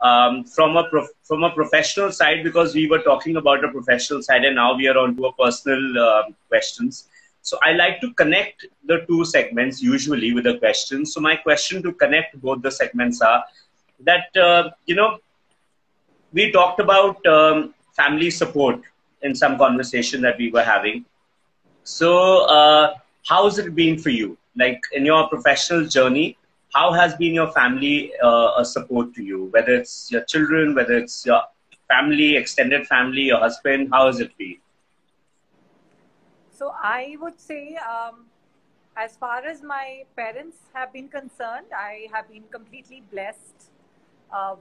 from a professional side, because we were talking about a professional side and now we are on to a personal questions. So I like to connect the two segments usually with a question. So my question to connect both the segments are that, we talked about family support in some conversation that we were having. So, how's it been for you? Like in your professional journey, how has been your family a support to you? Whether it's your children, whether it's your family, extended family, your husband, how has it been? So I would say, as far as my parents have been concerned, I have been completely blessed,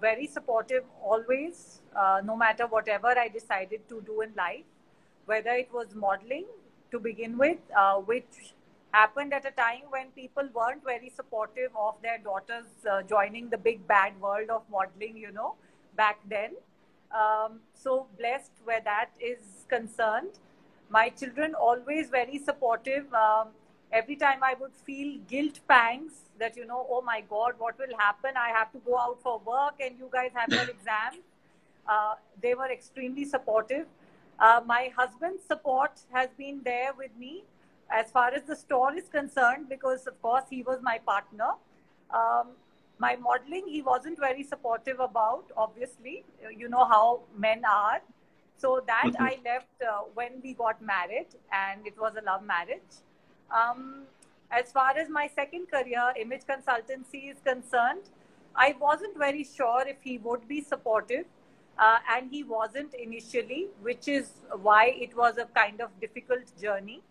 very supportive always, no matter whatever I decided to do in life, whether it was modeling to begin with, which happened at a time when people weren't very supportive of their daughters joining the big bad world of modeling, back then. So blessed where that is concerned. My children always very supportive. Every time I would feel guilt pangs that, oh my God, what will happen? I have to go out for work and you guys have your exam. They were extremely supportive. My husband's support has been there with me as far as the store is concerned, because of course he was my partner. My modeling, he wasn't very supportive about, obviously. You know how men are. So that I left when we got married, and it was a love marriage. As far as my second career, image consultancy, is concerned, I wasn't very sure if he would be supportive, and he wasn't initially, which is why it was a kind of difficult journey.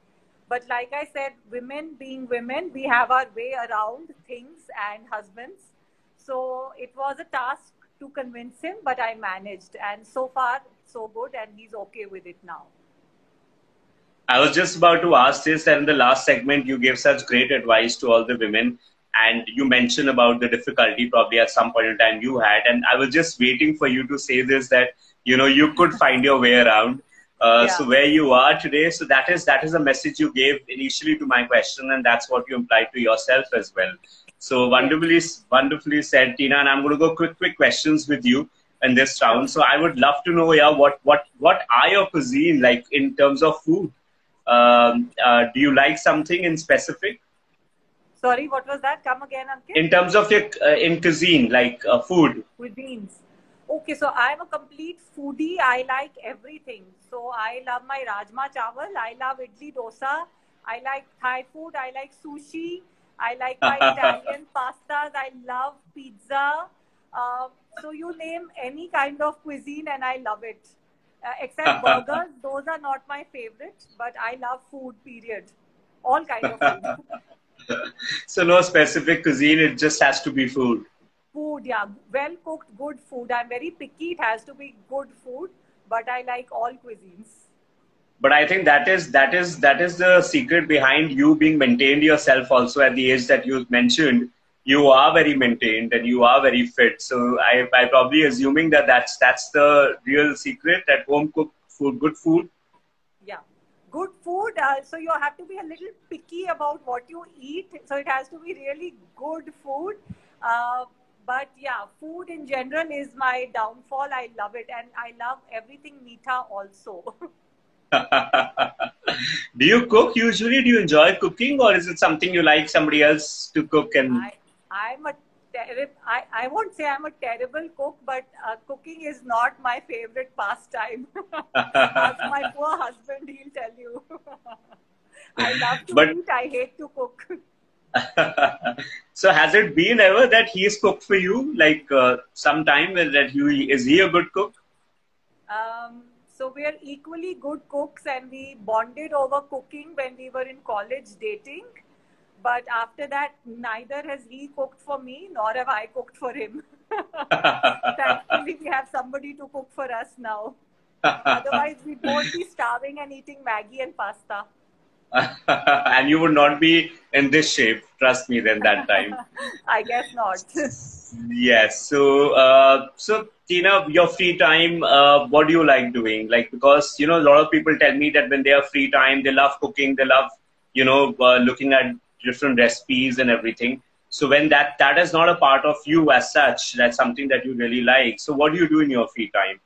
But like I said, women being women, we have our way around things and husbands. So it was a task to convince him, but I managed, and so far so good, and he's okay with it now. I was just about to ask this, that in the last segment you gave such great advice to all the women, and you mentioned about the difficulty probably at some point in time you had, and I was just waiting for you to say this, that you could find your way around. Yeah. So where you are today, so that is a message you gave initially to my question, and that's what you implied to yourself as well. So wonderfully said, Tina. And I'm going to go quick questions with you in this round. So I would love to know, what are your cuisine like in terms of food? Do you like something in specific? Sorry, what was that? Come again, Ankit. In terms of your in cuisine, like food. Cuisines. Okay, so I'm a complete foodie. I like everything. So I love my rajma chawal. I love idli dosa. I like Thai food. I like sushi. I like my Italian pastas. I love pizza. So you name any kind of cuisine and I love it. Except burgers. Those are not my favorite. But I love food, period. All kind of food. So no specific cuisine. It just has to be food. Food, yeah. Well cooked, good food. I'm very picky. It has to be good food. But I like all cuisines. But I think that is the secret behind you being maintained yourself also at the age that you mentioned. You are very maintained and you are very fit. So I probably assuming that's the real secret, at home cooked food, good food. Yeah, good food. So you have to be a little picky about what you eat. So it has to be really good food. But yeah, food in general is my downfall. I love it, and I love everything meetha also. Do you cook usually? Do you enjoy cooking, or is it something you like somebody else to cook? And I won't say I'm a terrible cook, but cooking is not my favorite pastime. As my poor husband, he'll tell you. I love to eat. I hate to cook. So has it been ever that he's cooked for you, like sometime that is he a good cook? So we are equally good cooks, and we bonded over cooking when we were in college dating. But after that, neither has he cooked for me, nor have I cooked for him. Thankfully, we have somebody to cook for us now. Otherwise, we'd both be starving and eating Maggi and pasta. And you would not be in this shape, trust me, then that time. I guess not. Yes. So Tina, your free time, what do you like doing? Like, because, a lot of people tell me that when they have free time, they love cooking, they love, looking at different recipes and everything. So when that is not a part of you as such, that's something that you really like. So what do you do in your free time?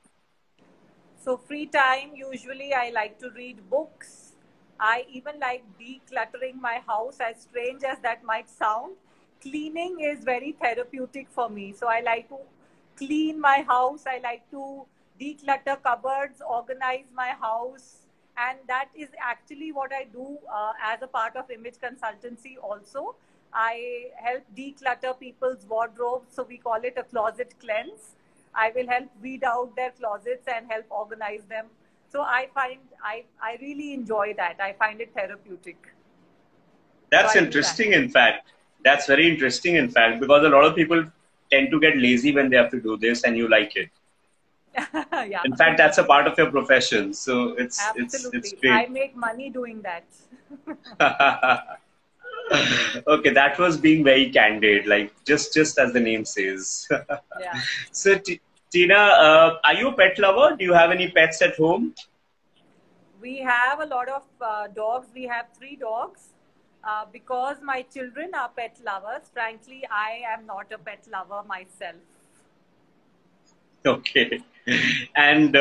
So free time, usually I like to read books. I even like decluttering my house, as strange as that might sound. Cleaning is very therapeutic for me. So I like to clean my house. I like to declutter cupboards, organize my house. And that is actually what I do as a part of image consultancy also. I help declutter people's wardrobes. So we call it a closet cleanse. I will help weed out their closets and help organize them. So I find I really enjoy that. I find it therapeutic. That's So interesting, in fact. That's very interesting, in fact, because a lot of people tend to get lazy when they have to do this, and you like it. Yeah, In fact, that's a part of your profession, so it's absolutely. I great. make money doing that. Okay, that was being very candid, like just as the name says. Yeah. So, Tina, are you a pet lover? Do you have any pets at home? We have a lot of dogs. We have 3 dogs. Because my children are pet lovers, frankly, I am not a pet lover myself. Okay. And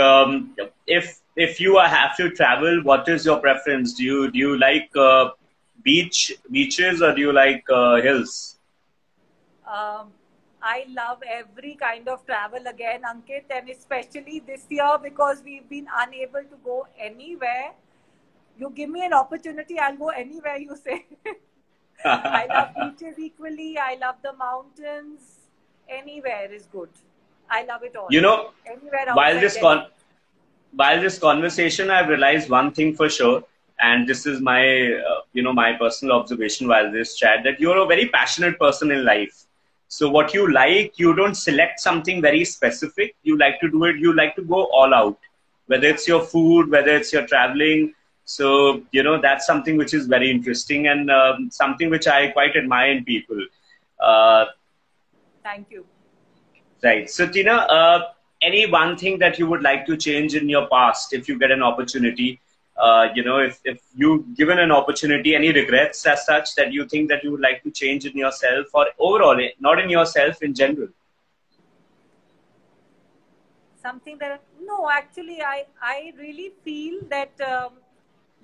if you have to travel, what is your preference? Do you like beaches, or do you like hills? Um, I love every kind of travel again, Ankit, and especially this year because we've been unable to go anywhere. You give me an opportunity, I'll go anywhere you say. I love beaches equally. I love the mountains. Anywhere is good. I love it all. You know, Anywhere while outside this Delhi. while this conversation, I've realized one thing for sure, and this is my my personal observation while this chat, that you're a very passionate person in life. So what you like, you don't select something very specific. You like to do it. You like to go all out, whether it's your food, whether it's your traveling. So that's something which is very interesting, and something which I quite admire in people. Uh, Thank you. Right. So, Tina, any one thing that you would like to change in your past if you get an opportunity? If you given an opportunity, any regrets as such that you think that you would like to change in yourself, or overall, not in yourself, in general? Something that, no, actually, I really feel that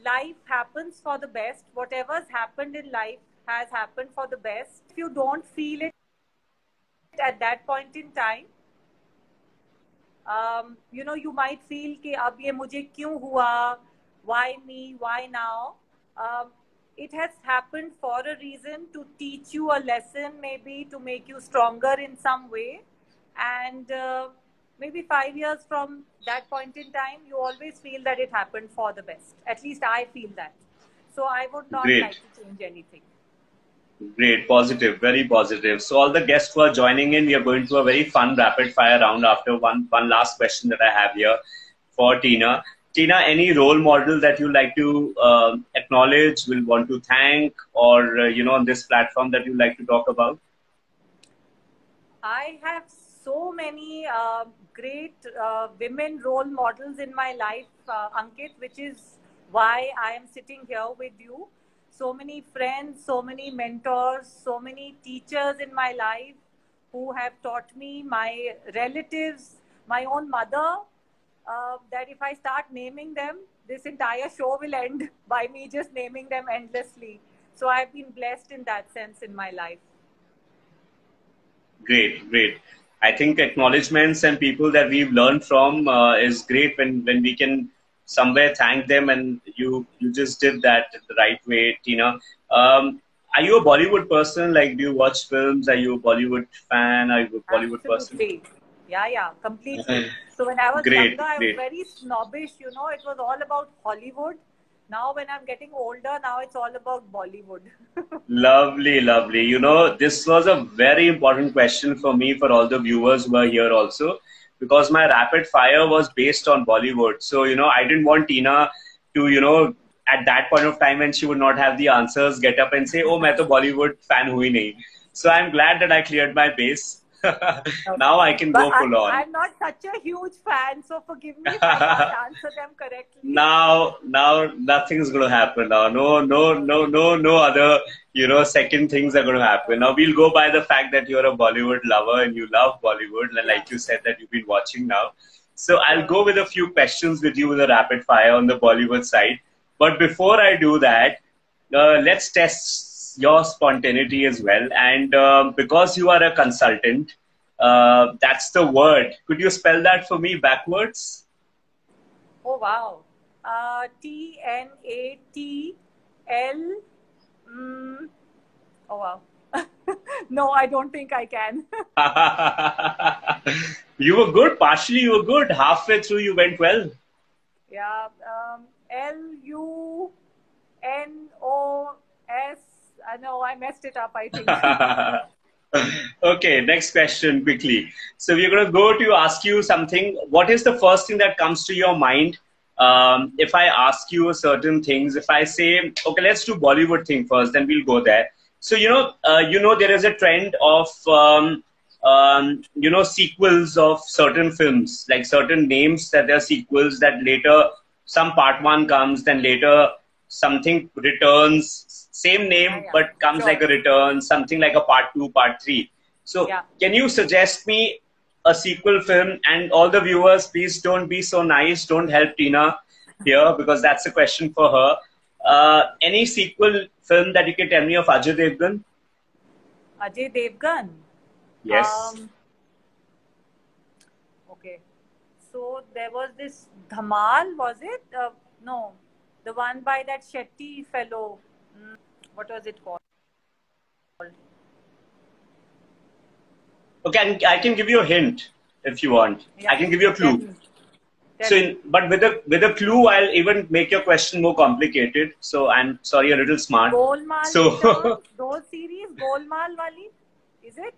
life happens for the best. Whatever's happened in life has happened for the best. If you don't feel it at that point in time, you might feel कि अब ये मुझे क्यों हुआ, why me, why now? It has happened for a reason, to teach you a lesson, maybe to make you stronger in some way. And maybe 5 years from that point in time, you always feel that it happened for the best. At least I feel that. So I would not like Great. to change anything. Great, positive, very positive. So all the guests who are joining in, we are going to a very fun rapid fire round after one last question that I have here for Tina. Tina, any role model that you like to acknowledge, will want to thank, or on this platform that you like to talk about? I have so many great women role models in my life, Ankit, which is why I am sitting here with you. So many friends, so many mentors, so many teachers in my life who have taught me, my relatives, my own mother, that if I start naming them, this entire show will end by me just naming them endlessly. So I've been blessed in that sense in my life. Great, great. I think acknowledgements and people that we've learned from is great when we can somewhere thank them, and you just did that the right way, Tina. Are you a Bollywood person? Like, do you watch films? Are you a Bollywood fan? Are you a Bollywood person? Absolutely. Yeah, completely. So when I was Great, younger, I was great. very snobbish, it was all about Hollywood. Now when I'm getting older, now it's all about Bollywood. Lovely, lovely. This was a very important question for me, for all the viewers who are here also, because my rapid fire was based on Bollywood. So, I didn't want Tina to, at that point of time when she would not have the answers, get up and say, oh, मैं तो Bollywood fan हुई नहीं. So I'm glad that I cleared my base. Now I can But go full on. I'm not such a huge fan, so forgive me if I can't answer them correctly. Now nothing's going to happen. Now, no other, second things are going to happen. Now we'll go by the fact that you're a Bollywood lover and you love Bollywood, and like you said that you've been watching now. So I'll go with a few questions with you with a rapid fire on the Bollywood side. But before I do that, let's test your spontaneity as well. And because you are a consultant, that's the word. Could you spell that for me backwards? Oh, wow. TNATL. Oh, wow. No, I don't think I can. You were good. Partially, you were good. Halfway through, you went well. Yeah. LUNOS. I know I messed it up, I think. Okay, next question quickly. So we're going to go to ask you something. What is the first thing that comes to your mind if I ask you certain things? If I say, okay, let's do Bollywood thing first, then we'll go there. So, there is a trend of, sequels of certain films, like certain names that they're sequels that later some part one comes, then later something returns, same name, but comes like a return, something like a part two, part three. So can you suggest me a sequel film? And all the viewers, please don't be so nice. Don't help Tina here because that's a question for her. Any sequel film that you can tell me of Ajay Devgan? Ajay Devgan? Yes. Okay. So there was this Dhamal, was it? No. The one by that Shetty fellow. What was it called? Okay, I can give you a hint if you want. Yeah. I can give you a clue. But with a clue, I'll even make your question more complicated. So I'm sorry, a little smart. Golmaal. So those series, Golmaal wali, is it?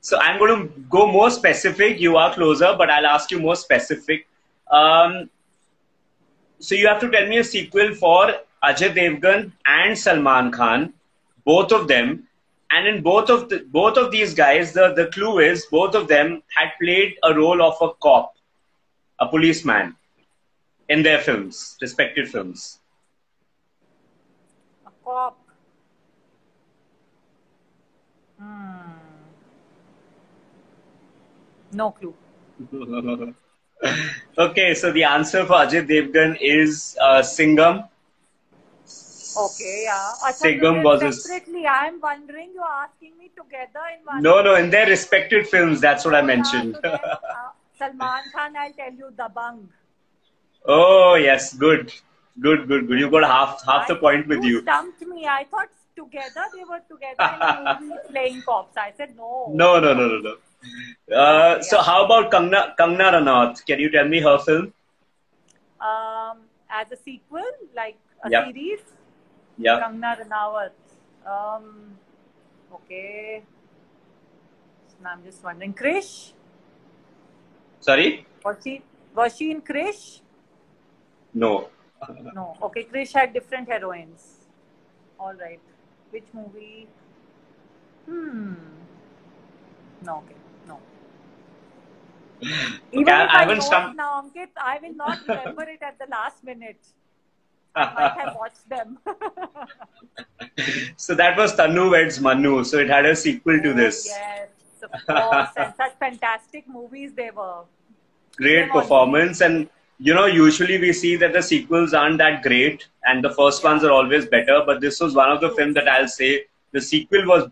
So I'm going to go more specific. You are closer, but I'll ask you more specific. So you have to tell me a sequel for Ajay Devgan and Salman Khan, both of them. And in both of these guys, the clue is both of them had played a role of a cop, a policeman, in their films, respective films. A cop. No clue. Okay, so the answer for Ajay Devgan is Singham. Okay, yeah. Singham was separately. I'm wondering, you're asking me together in one. No, in their respected films. That's what I mentioned. So then, Salman Khan, I'll tell you Dabangg. Oh yes, good. You got half the point with you. You stumped me. I thought together they were together in a movie playing cops. I said no. No. So how about Kangna Ranaut? Can you tell me her film? As a sequel, like a series. Yeah. Kangna Ranaut. Okay. So I'm just wondering. Krish? Sorry? Was she in Krish? No. No. Okay, Krish had different heroines. All right. Which movie? No. Okay. No. Even if I know it now, Ankit, I will not remember it at the last minute. I might have watched them. So that was Tanu Weds Manu. So it had a sequel to this. Yes, of course. And such fantastic movies they were. Great performance. And, usually we see that the sequels aren't that great. And the first ones are always better. But this was one of the films that I'll say the sequel was,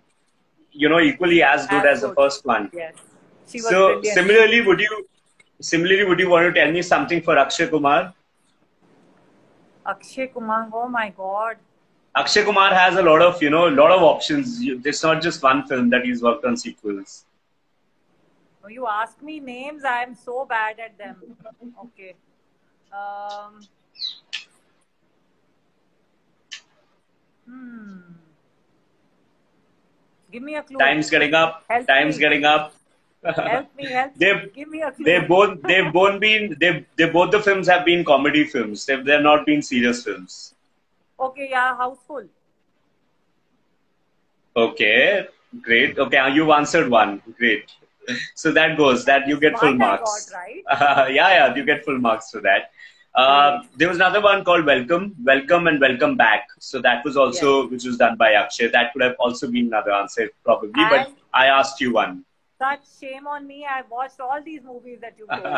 equally as good as the first one. Yes. She was so brilliant. Similarly, would you want to tell me something for Akshay Kumar? Akshay Kumar, oh my God. Akshay Kumar has a lot of options. It's not just one film that he's worked on sequels. You ask me names, I am so bad at them. Okay. Give me a clue. Time's getting up. Help Time's me. getting up. Help me. Give me a clue. They've both the films have been comedy films. They've not been serious films. Okay, yeah, Houseful. Okay. Great. Okay, you've answered one. Great. So that goes, that you get full One I marks. got, right? Yeah, you get full marks for that. There was another one called Welcome, Welcome and Welcome Back. So that was Yes. also, which was done by Akshay. That could have also been another answer probably, but And I asked you one. such shame on me. I've watched all these movies that you told me.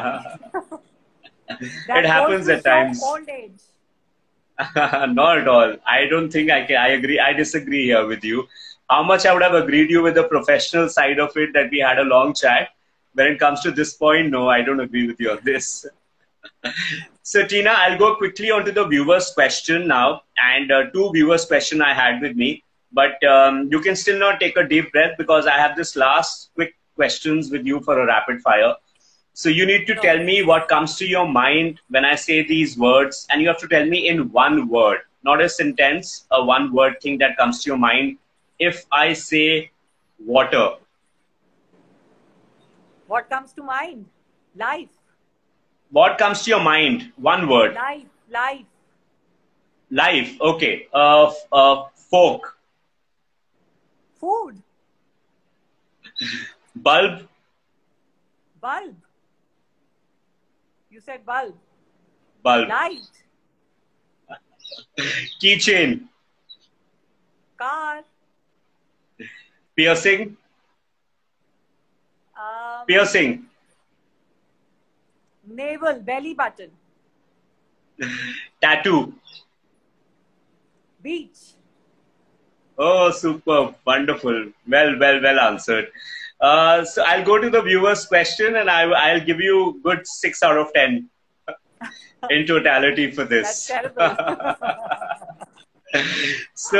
It That goes happens to at show times. old age. Not at all. I don't think I can. I agree. I disagree here with you. How much I would have agreed you with the professional side of it, that we had a long chat. When it comes to this point, no, I don't agree with you on this. So Tina, I'll go quickly onto the viewers' question now, and two viewers' question I had with me. But you can still not take a deep breath, because I have this last quick questions with you for a rapid fire. So you need to tell me what comes to your mind when I say these words, and you have to tell me in one word, not a sentence, a one word thing that comes to your mind. If I say water, What comes to mind? Life. what comes to your mind? One word. Life. Life. Life. Okay. Fork. Food. Bulb. Bulb. You said bulb. Bulb. Light. Keychain. Car. Piercing. Um, Piercing. Navel. Belly button. Tattoo. Beach. Oh, superb. Wonderful. Well answered. So I'll go to the viewer's question, and I'll give you good 6 out of 10 in totality for That's this. terrible. So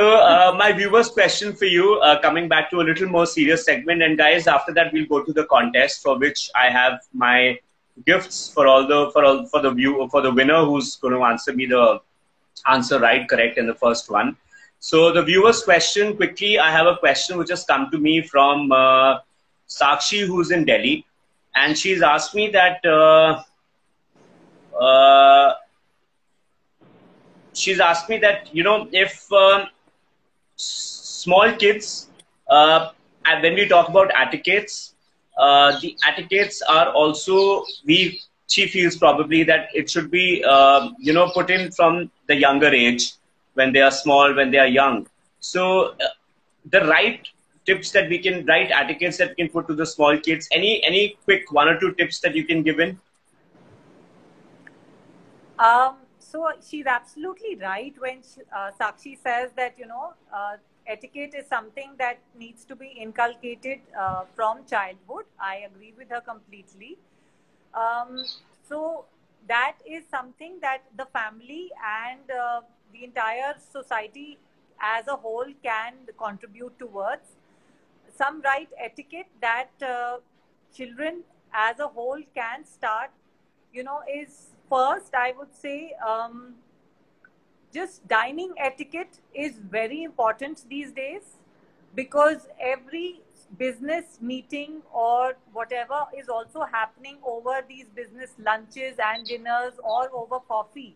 my viewer's question for you, coming back to a little more serious segment, and guys, after that we'll go to the contest, for which I have my gifts for the winner who's going to answer me the answer right, correct in the first one. So the viewer's question, quickly, I have a question which has come to me from Sakshi, who's in Delhi, and she's asked me that if small kids, and when we talk about etiquettes, the etiquettes are also, she feels probably that it should be put in from the younger age, when they are small, when they are young. So the right etiquettes that we can put to the small kids, any quick one or two tips that you can give in? So she's absolutely right when Sakshi says that, etiquette is something that needs to be inculcated from childhood. I agree with her completely. So that is something that the family and the entire society as a whole can contribute towards. Some right etiquette that children as a whole can start, is first, I would say, just dining etiquette is very important these days, because every business meeting or whatever is also happening over these business lunches and dinners or over coffee.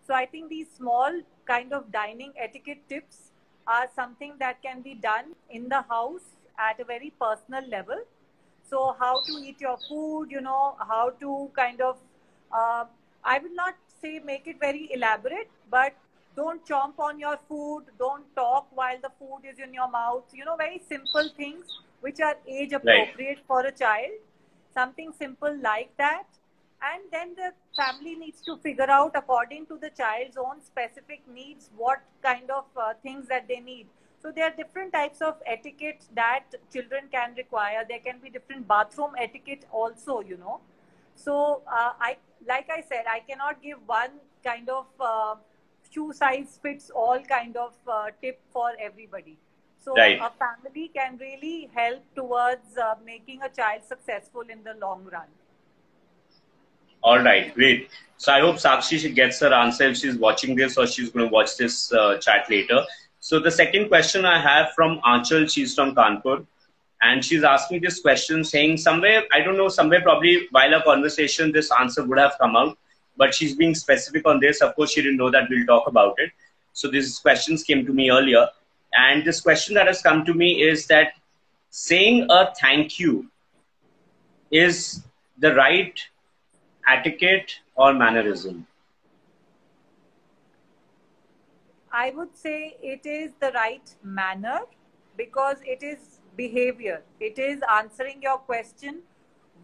So I think these small kind of dining etiquette tips are something that can be done in the house at a very personal level. So how to eat your food, how to kind of, I will not say make it very elaborate, but don't chomp on your food, don't talk while the food is in your mouth, very simple things which are age appropriate for a child, something simple like that. And then the family needs to figure out, according to the child's own specific needs, what kind of things that they need. So there are different types of etiquette that children can require. There can be different bathroom etiquette also, So like I said, I cannot give one kind of shoe size fits all kind of tip for everybody. So a family can really help towards making a child successful in the long run. All right, great. So I hope Sakshi gets her answer if she's watching this, or she's going to watch this chat later. So the second question I have from Aanchal, she's from Kanpur, and she's asked me this question saying somewhere, I don't know, somewhere probably while our conversation, this answer would have come out, but she's being specific on this. Of course, she didn't know that we'll talk about it. So these questions came to me earlier. And this question that has come to me is that saying a thank you is the right etiquette or mannerism? I would say it is the right manner because it is behavior. It is answering your question.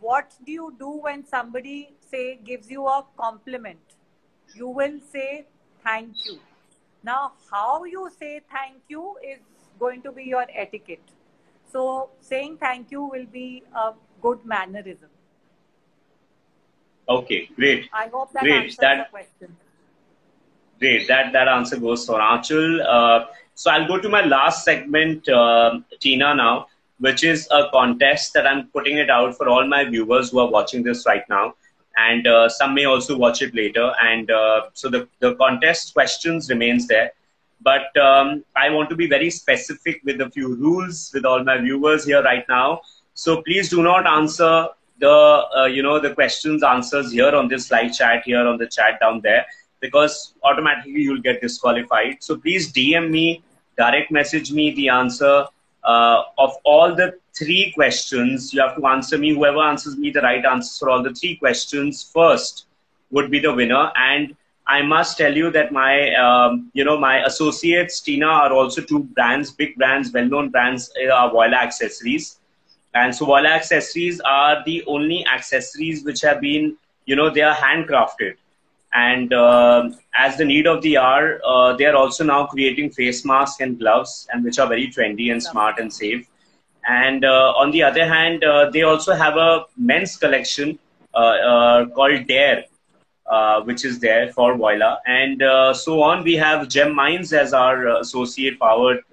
What do you do when somebody say gives you a compliment? You will say thank you. Now, how you say thank you is going to be your etiquette. So, saying thank you will be a good mannerism. Okay, great. I hope that Great. answers the question. Great. That answer goes for Achal. So I'll go to my last segment, Tina, now, which is a contest that I'm putting it out for all my viewers who are watching this right now. And some may also watch it later. And so the contest questions remains there. But I want to be very specific with a few rules with all my viewers here right now. So please do not answer the questions, answers here on this live chat, here on the chat down there, because automatically you'll get disqualified. So please DM me, direct message me the answer of all the 3 questions. You have to answer me. Whoever answers me the right answers for all the 3 questions first would be the winner. And I must tell you that my associates, Tina, are also 2 brands, big brands, well-known brands, Voila Accessories. And so Voila Accessories are the only accessories which have been, they are handcrafted. And as the need of the hour, they are also now creating face masks and gloves, and which are very trendy and smart and safe. And on the other hand, they also have a men's collection called Dare, which is there for Voila. And so on, we have Gem Minds as our associate, powered,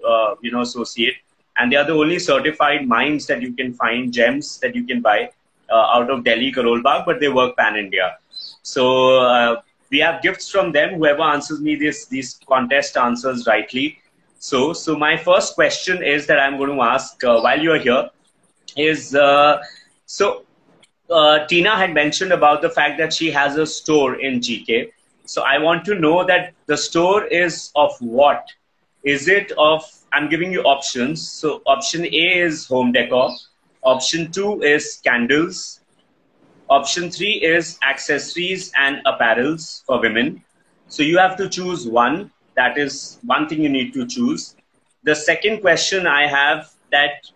associate. And they are the only certified mines that you can find, gems that you can buy out of Delhi, Karol Bagh, but they work pan-India. So we have gifts from them, whoever answers me these contest answers rightly. So my first question is that I'm going to ask while you're here is, Tina had mentioned about the fact that she has a store in GK. So I want to know that the store is of what? Is it of, I'm giving you options. So option A is home decor. Option 2 is candles. Option 3 is accessories and apparels for women. So you have to choose one. That is one thing you need to choose. The second question I have that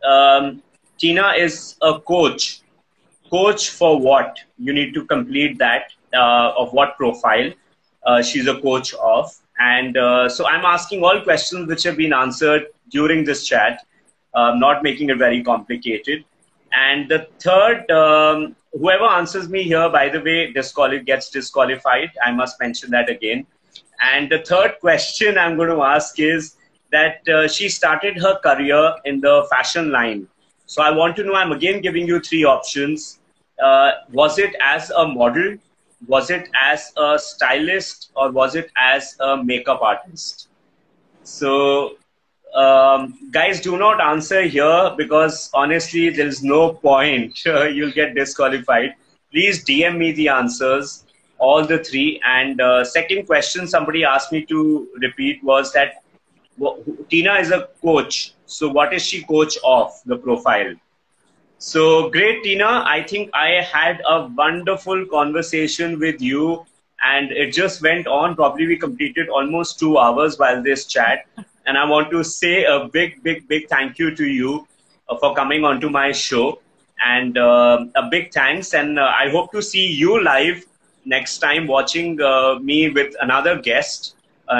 Tina is a coach. Coach for what? You need to complete that, of what profile she's a coach of. And so I'm asking all questions which have been answered during this chat, not making it very complicated. And the third, whoever answers me here, by the way, gets disqualified. I must mention that again. And the third question I'm going to ask is that she started her career in the fashion line. So I want to know, I'm again giving you 3 options. Was it as a model? Was it as a stylist? Or was it as a makeup artist? So guys, do not answer here because honestly, there is no point. You'll get disqualified. Please DM me the answers, all the 3. And second question somebody asked me to repeat was that Tina is a coach. So what is she coach of, the profile? So great, Tina. I think I had a wonderful conversation with you and it just went on. Probably we completed almost 2 hours while this chat. And I want to say a big, big, big thank you to you for coming onto my show. And a big thanks. And I hope to see you live next time watching me with another guest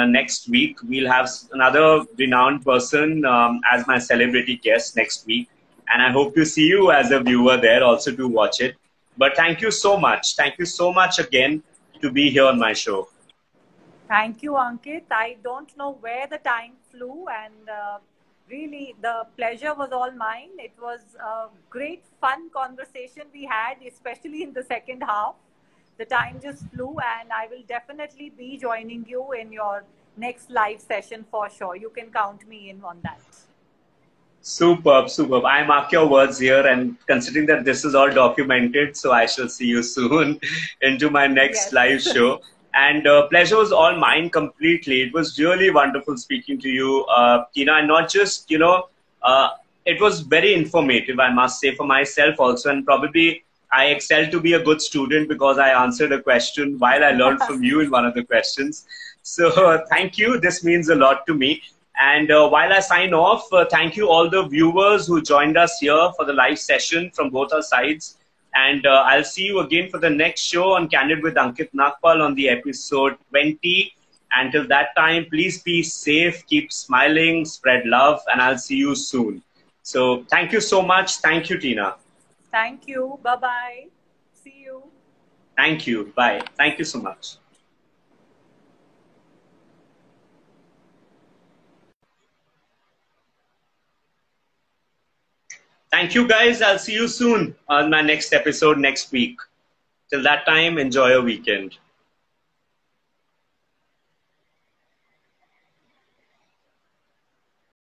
next week. We'll have another renowned person as my celebrity guest next week. And I hope to see you as a viewer there also to watch it. But thank you so much. Thank you so much again to be here on my show. Thank you, Ankit. I don't know where the time flew and really the pleasure was all mine. It was a great fun conversation we had, especially in the second half. The time just flew and I will definitely be joining you in your next live session for sure. You can count me in on that. Superb, superb. I mark your words here and considering that this is all documented, so I shall see you soon into my next live show. And pleasure was all mine completely. It was really wonderful speaking to you, Tina, and not just, it was very informative, I must say, for myself also. And probably I excelled to be a good student because I answered a question while I learned from you in one of the questions. So thank you. This means a lot to me. And while I sign off, thank you all the viewers who joined us here for the live session from both our sides. And I'll see you again for the next show on Candid with Ankit Nagpal on the episode 20. Until that time, please be safe, keep smiling, spread love, and I'll see you soon. So thank you so much. Thank you, Tina. Thank you. Bye-bye. See you. Thank you. Bye. Thank you so much. Thank you, guys. I'll see you soon on my next episode next week. Till that time, enjoy your weekend.